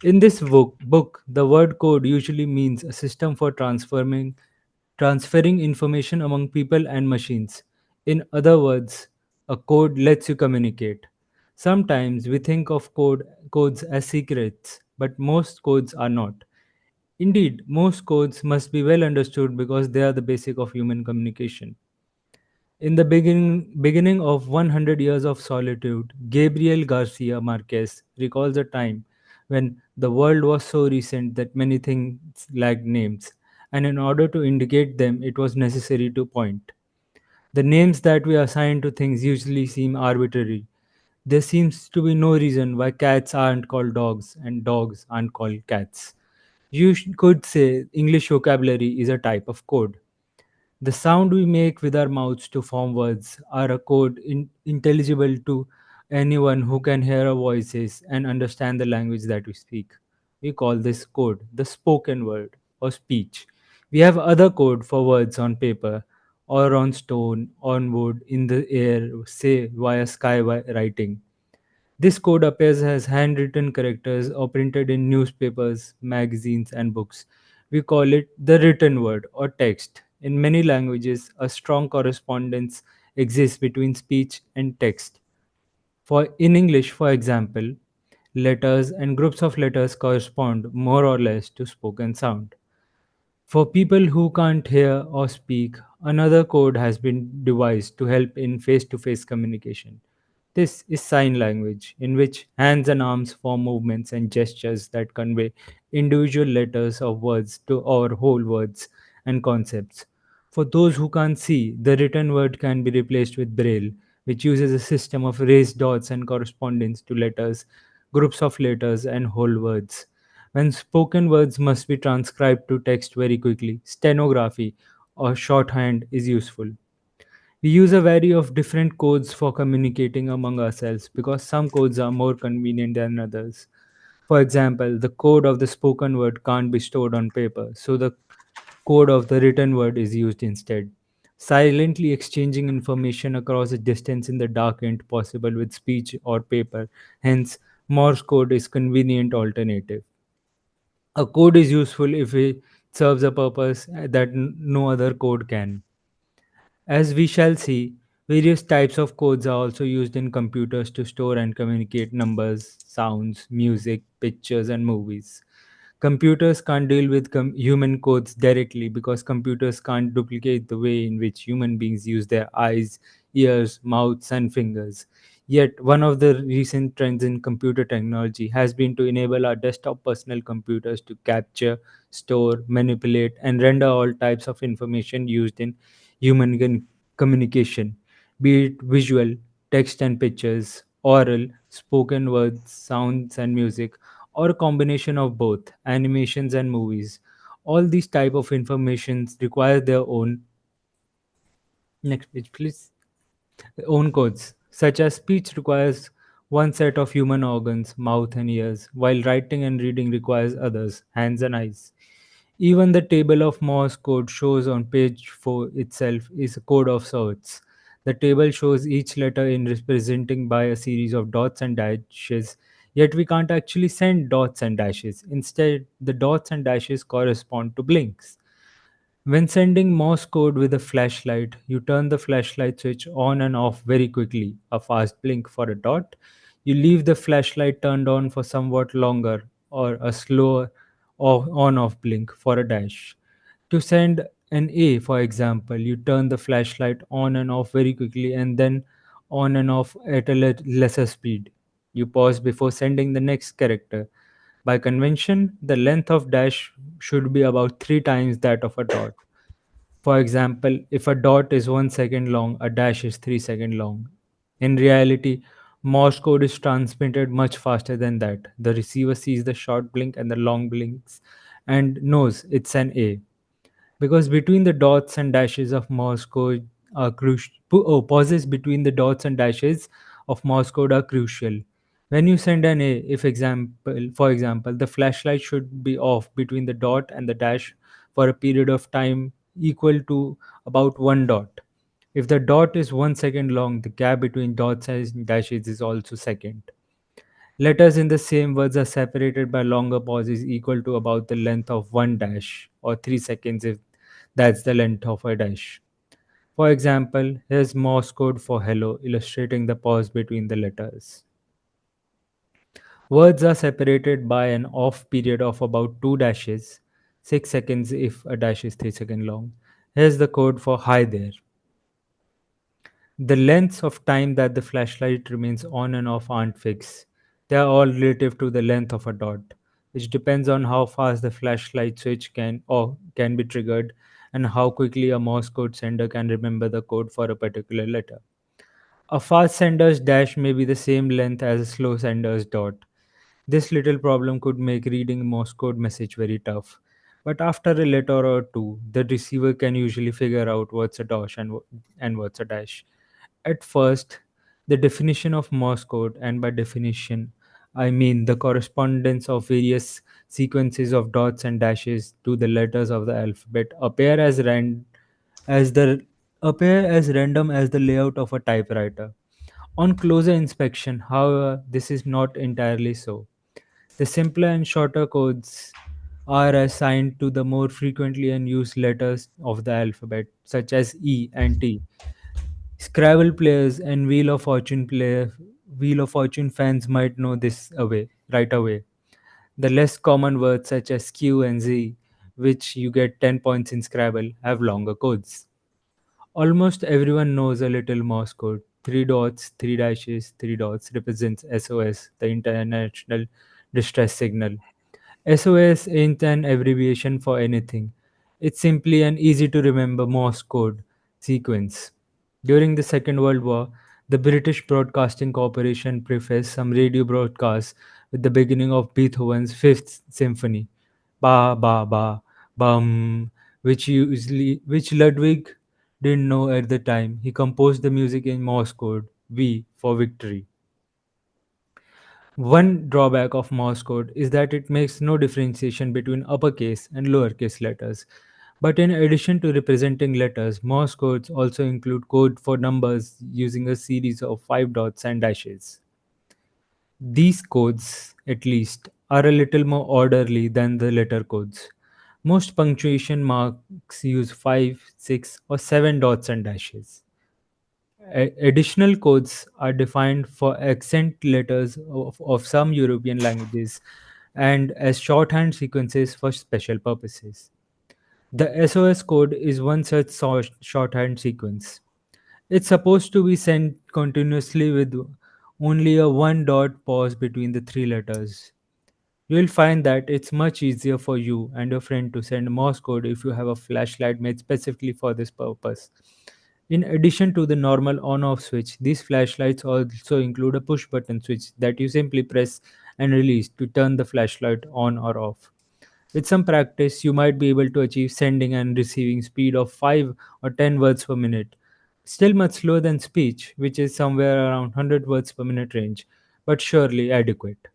In this book, the word code usually means a system for transferring information among people and machines. In other words, a code lets you communicate. Sometimes we think of codes as secrets, but most codes are not. Indeed, most codes must be well understood because they are the basic of human communication. In the beginning of 100 Years of Solitude, Gabriel Garcia Marquez recalls a time when the world was so recent that many things lacked names, and in order to indicate them, it was necessary to point. The names that we assign to things usually seem arbitrary. There seems to be no reason why cats aren't called dogs and dogs aren't called cats. Could say English vocabulary is a type of code. The sound we make with our mouths to form words are a code intelligible to anyone who can hear our voices and understand the language that we speak. We call this code the spoken word or speech. We have other code for words on paper or on stone, on wood, in the air, say via writing. This code appears as handwritten characters or printed in newspapers, magazines, and books. We call it the written word or text. In many languages, a strong correspondence exists between speech and text. For in English, for example, letters and groups of letters correspond more or less to spoken sound. For people who can't hear or speak, another code has been devised to help in face to face communication. This is sign language, in which hands and arms form movements and gestures that convey individual letters of words to or whole words and concepts. For those who can't see, the written word can be replaced with Braille, which uses a system of raised dots and correspondence to letters, groups of letters, and whole words. When spoken words must be transcribed to text very quickly, stenography or shorthand is useful. We use a variety of different codes for communicating among ourselves because some codes are more convenient than others. For example, the code of the spoken word can't be stored on paper, so the code of the written word is used instead. Silently exchanging information across a distance in the dark ain't possible with speech or paper. Hence, Morse code is convenient alternative. A code is useful if it serves a purpose that no other code can. As we shall see, various types of codes are also used in computers to store and communicate numbers, sounds, music, pictures, and movies. Computers can't deal with human codes directly because computers can't duplicate the way in which human beings use their eyes, ears, mouths, and fingers. Yet, one of the recent trends in computer technology has been to enable our desktop personal computers to capture, store, manipulate, and render all types of information used in human communication, be it visual, text and pictures, oral, spoken words, sounds, and music, or a combination of both, animations and movies. All these type of informations require their own, next page please, own codes, such as speech requires one set of human organs, mouth and ears, while writing and reading requires others, hands and eyes. Even the table of Morse code shows on page 4 itself is a code of sorts. The table shows each letter in representing by a series of dots and dashes, yet we can't actually send dots and dashes. Instead, the dots and dashes correspond to blinks. When sending Morse code with a flashlight, you turn the flashlight switch on and off very quickly, a fast blink for a dot. You leave the flashlight turned on for somewhat longer, or a slower on off blink for a dash. To send an A, for example, you turn the flashlight on and off very quickly and then on and off at a lesser speed. You pause before sending the next character. By convention, the length of dash should be about 3 times that of a dot. For example, if a dot is 1 second long, a dash is 3 second long. In reality, Morse code is transmitted much faster than that. The receiver sees the short blink and the long blinks and knows it's an A. Because between the dots and dashes of Morse code are crucial. Pauses between the dots and dashes of Morse code are crucial. When you send an A, if example, for example, the flashlight should be off between the dot and the dash for a period of time equal to about 1 dot. If the dot is 1 second long, the gap between dots and dashes is also second. Letters in the same words are separated by longer pauses equal to about the length of one dash, or 3 seconds if that's the length of a dash. For example, here's Morse code for hello, illustrating the pause between the letters. Words are separated by an off period of about 2 dashes, 6 seconds if a dash is 3 seconds long. Here's the code for hi there. The lengths of time that the flashlight remains on and off aren't fixed. They are all relative to the length of a dot, which depends on how fast the flashlight switch can be triggered and how quickly a Morse code sender can remember the code for a particular letter. A fast sender's dash may be the same length as a slow sender's dot. This little problem could make reading Morse code message very tough. But after a letter or two, the receiver can usually figure out what's a dash and what's a dash. At first, the definition of Morse code, and by definition, I mean the correspondence of various sequences of dots and dashes to the letters of the alphabet, as the appear as random as the layout of a typewriter. On closer inspection, however, this is not entirely so. The simpler and shorter codes are assigned to the more frequently unused letters of the alphabet, such as E and T. Scrabble players and Wheel of Fortune fans might know this right away. The less common words such as Q and Z, which you get 10 points in Scrabble, have longer codes. Almost everyone knows a little Morse code. Three dots, three dashes, three dots represents SOS, the International Distress Signal. SOS ain't an abbreviation for anything. It's simply an easy to remember Morse code sequence. During the Second World War, the British Broadcasting Corporation prefaced some radio broadcasts with the beginning of Beethoven's Fifth Symphony, ba ba ba bum, which Ludwig didn't know at the time. He composed the music in Morse code, V for victory. One drawback of Morse code is that it makes no differentiation between uppercase and lowercase letters. But in addition to representing letters, Morse codes also include code for numbers using a series of 5 dots and dashes. These codes, at least, are a little more orderly than the letter codes. Most punctuation marks use 5, 6, or 7 dots and dashes. Additional codes are defined for accent letters of some European languages and as shorthand sequences for special purposes. The SOS code is one such shorthand sequence. It's supposed to be sent continuously with only a one dot pause between the three letters. You'll find that it's much easier for you and your friend to send Morse code if you have a flashlight made specifically for this purpose. In addition to the normal on off switch, these flashlights also include a push button switch that you simply press and release to turn the flashlight on or off. With some practice, you might be able to achieve sending and receiving speed of 5 or 10 words per minute. Still much slower than speech, which is somewhere around 100 words per minute range, but surely adequate.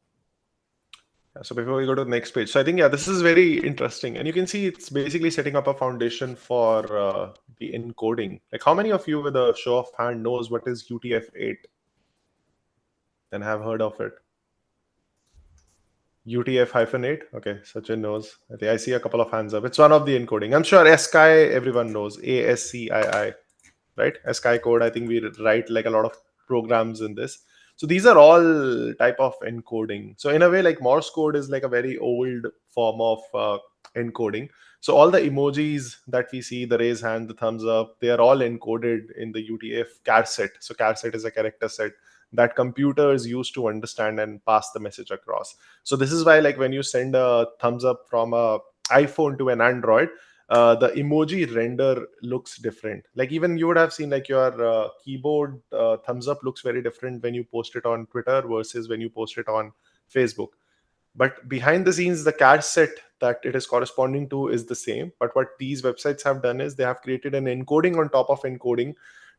So before we go to the next page, so I think yeah, this is very interesting, and you can see it's basically setting up a foundation for the encoding. Like, how many of you, with a show of hand, knows what is UTF-8 and have heard of it? UTF-8. Okay, Sachin knows. I think I see a couple of hands up. It's one of the encoding. I'm sure ASCII everyone knows. ASCII, right? ASCII code. I think we write like a lot of programs in this. So these are all type of encoding. So in a way, like Morse code is like a very old form of encoding. So all the emojis that we see, the raise hand, the thumbs up, they are all encoded in the UTF char set. So char set is a character set that computers use to understand and pass the message across. So this is why, like, when you send a thumbs up from a iPhone to an Android, the emoji render looks different. Like, even you would have seen like your keyboard thumbs up looks very different when you post it on Twitter versus when you post it on Facebook. But behind the scenes, the cache set that it is corresponding to is the same. But what these websites have done is they have created an encoding on top of encoding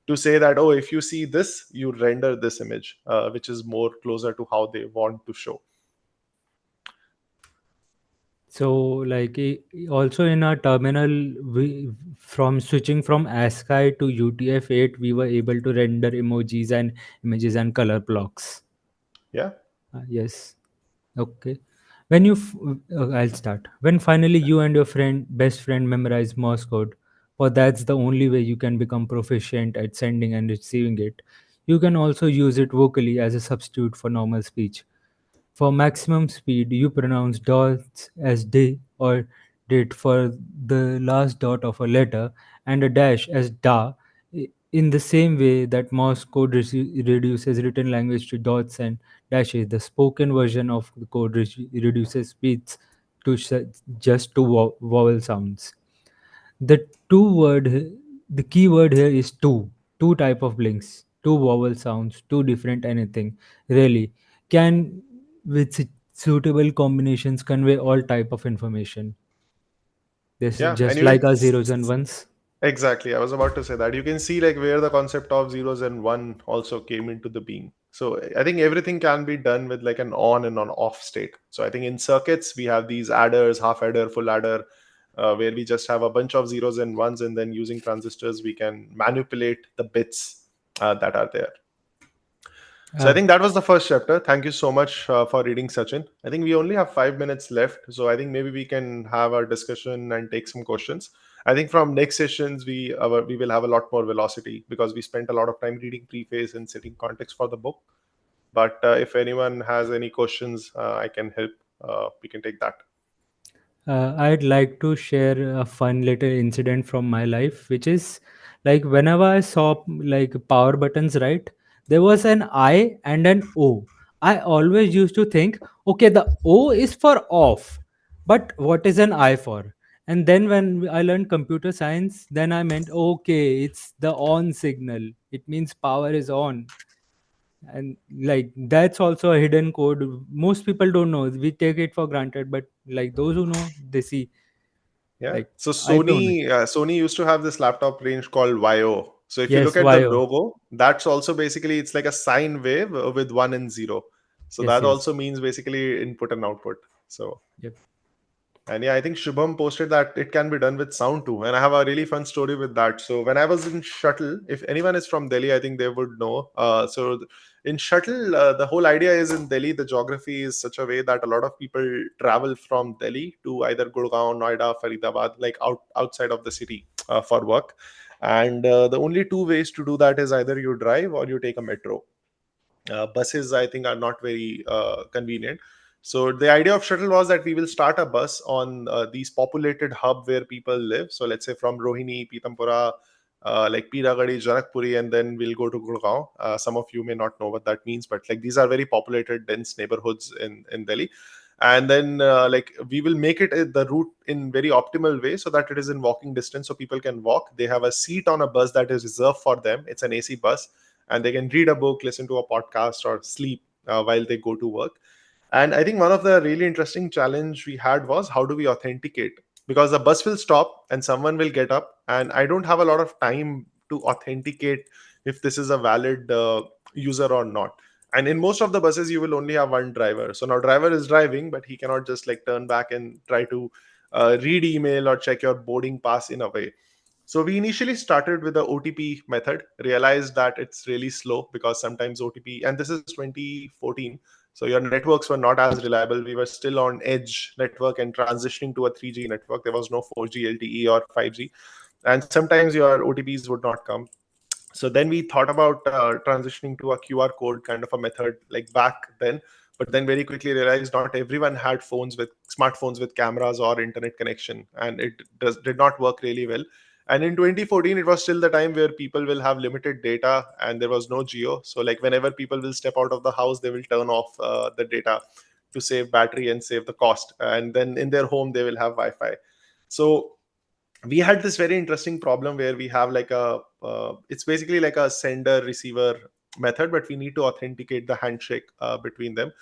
to say that, oh, if you see this, you render this image, which is more closer to how they want to show. So, like also in our terminal, from switching from ASCII to UTF-8, we were able to render emojis and images and color blocks. Yeah. Yes. Okay. I'll start. When finally you and your best friend, memorize Morse code, for that's the only way you can become proficient at sending and receiving it. You can also use it vocally as a substitute for normal speech. For maximum speed, you pronounce dots as d or dit for the last dot of a letter, and a dash as da. In the same way that Morse code reduces written language to dots and dashes, the spoken version of the code reduces speeds to just two vowel sounds. The two word, the key word here is two. Two type of blinks, two vowel sounds, two different anything. Really, can with suitable combinations convey all type of information. This Yeah, and just you like can our zeros and ones. exactly. I was about to say that. You can see like where the concept of zeros and one also came into the being. So I think everything can be done with like an on and an off state. So I think in circuits we have these adders, half adder, full adder, where we just have a bunch of zeros and ones, and then using transistors we can manipulate the bits that are there. So I Uh, think that was the first chapter. Thank you so much for reading, Sachin. I think we only have 5 minutes left, so I think maybe we can have our discussion and take some questions. I think from next sessions we will have a lot more velocity because we spent a lot of time reading preface and setting context for the book. But if anyone has any questions, I can help. We can take that. I'd like to share a fun little incident from my life, which is like whenever I saw like power buttons, right? There was an I and an O. I always used to think, okay, the O is for off, but what is an I for? And then when I learned computer science, then I meant, okay, it's the on signal. It means power is on. And like that's also a hidden code. Most people don't know. We take it for granted, but like those who know, they see Yeah. like So I've known it. Sony used to have this laptop range called YO. So if you look Yes, at the YO. logo, that's also basically it's like a sine wave with one and zero. So Yes, that yes. also means basically input and output. So Yep. and yeah, I think Shubham posted that it can be done with sound too. And I have a really fun story with that. So when I was in Shuttle, if anyone is from Delhi, I think they would know. In Shuttle, the whole idea is in Delhi, the geography is such a way that a lot of people travel from Delhi to either Gurgaon, Noida, Faridabad, like outside of the city for work. And the only two ways to do that is either you drive or you take a metro. Buses I think are not very convenient. So the idea of shuttle was that we will start a bus on these populated hub where people live, so let's say from Rohini, Pitampura, like Piragadi, Janakpuri, and then we'll go to Gurgaon. Some of you may not know what that means, but like these are very populated dense neighborhoods in Delhi. And then like we will make it the route in very optimal way so that it is in walking distance so people can walk. They have a seat on a bus that is reserved for them. It's an AC bus, and they can read a book, listen to a podcast, or sleep while they go to work. And I think one of the really interesting challenge we had was how do we authenticate? Because the bus will stop and someone will get up, and I don't have a lot of time to authenticate if this is a valid user or not. And in most of the buses, you will only have one driver. So now driver is driving, but he cannot just like turn back and try to read email or check your boarding pass in a way. So we initially started with the OTP method, realized that it's really slow because sometimes OTP, and this is 2014, so your networks were not as reliable. We were still on edge network and transitioning to a 3G network. There was no 4G LTE or 5G, and sometimes your OTPs would not come. So then we thought about transitioning to a QR code kind of a method like back then, but then very quickly realized not everyone had phones with smartphones with cameras or internet connection, and it did not work really well. And in 2014 it was still the time where people will have limited data and there was no geo. So like whenever people will step out of the house, they will turn off the data to save battery and save the cost, and then in their home they will have Wi-Fi. So we had this very interesting problem where we have like a it's basically like a sender receiver method, but we need to authenticate the handshake between them.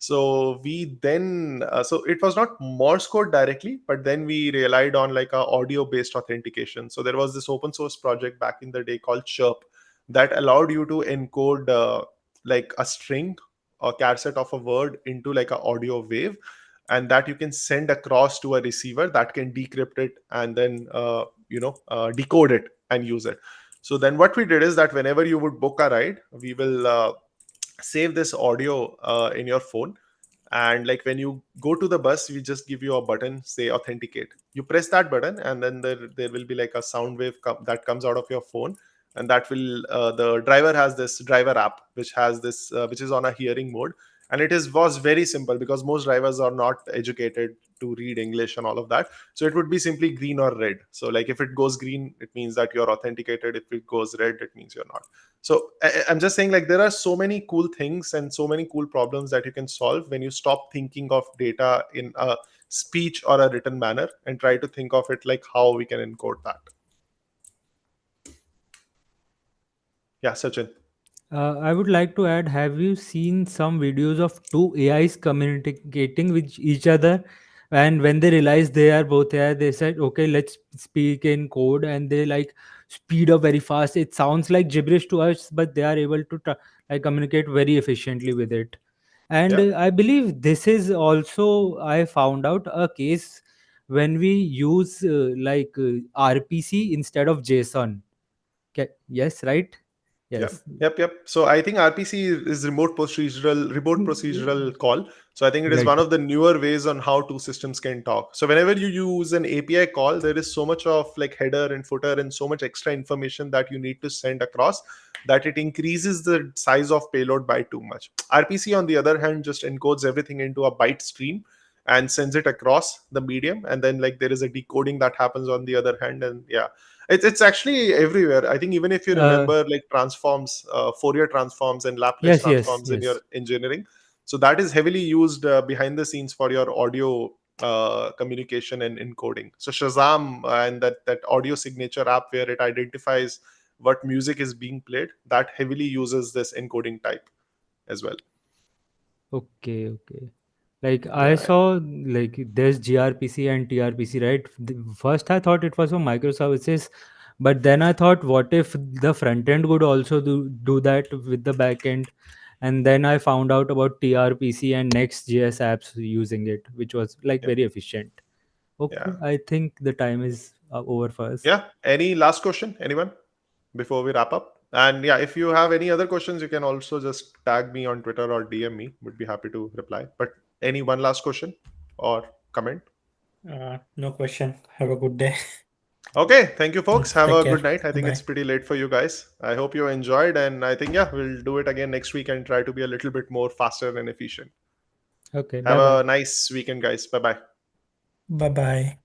So we then so it was not Morse code directly, but then we relied on like a audio based authentication. So there was this open source project back in the day called Chirp that allowed you to encode like a string or charset of a word into like a audio wave, and that you can send across to a receiver that can decrypt it and then decode it and use it. So then what we did is that whenever you would book a ride, we will save this audio in your phone, and like when you go to the bus, we just give you a button, say authenticate. You press that button and then there will be like a sound wave that comes out of your phone, and that will the driver has this driver app which has this which is on a hearing mode, And it is was very simple because most drivers are not educated to read English and all of that. So it would be simply green or red. So like if it goes green, it means that you're authenticated. If it goes red, it means you're not. So I'm just saying, like, there are so many cool things and so many cool problems that you can solve when you stop thinking of data in a speech or a written manner and try to think of it like how we can encode that. Yeah, Sachin. I would like to add, have you seen some videos of two AIs communicating with each other? And when they realized they are both AI, they said, okay, let's speak in code. And they like speed up very fast. It sounds like gibberish to us, but they are able to like communicate very efficiently with it. And Yeah, I believe this is also, I found out a case when we use RPC instead of JSON. Yes, right? yeah, Yes. yep. So I think RPC is remote procedural call. So I think it is Right. one of the newer ways on how two systems can talk. So whenever you use an API call, there is so much of like header and footer and so much extra information that you need to send across that it increases the size of payload by too much. RPC, on the other hand, just encodes everything into a byte stream and sends it across the medium, and then like there is a decoding that happens on the other hand. And yeah, it's actually everywhere. I think even if you Uh, remember like transforms, Fourier transforms and Laplace yes, yes, transforms in your yes. engineering, so that is heavily used behind the scenes for your audio communication and encoding. So Shazam and that audio signature app where it identifies what music is being played, that heavily uses this encoding type as well. Okay, okay. Like I Yeah, saw, like there's gRPC and tRPC, right? First I thought it was for microservices, but then I thought, what if the front end would also do that with the back end? And then I found out about tRPC and Next.js apps using it, which was like yeah, very efficient. yeah, Okay, I think the time is over for us. yeah. Any last question, anyone, before we wrap up? And yeah, if you have any other questions, you can also just tag me on Twitter or DM me. Would be happy to reply. But any one last question or comment? No question. Have a good day. Okay, thank you, folks. Have Take a care. good night. I Bye think it's bye. pretty late for you guys. I hope you enjoyed, and I think yeah, we'll do it again next week and try to be a little bit more faster and efficient. Okay, Have bye bye. a nice weekend, guys. Bye bye. Bye bye.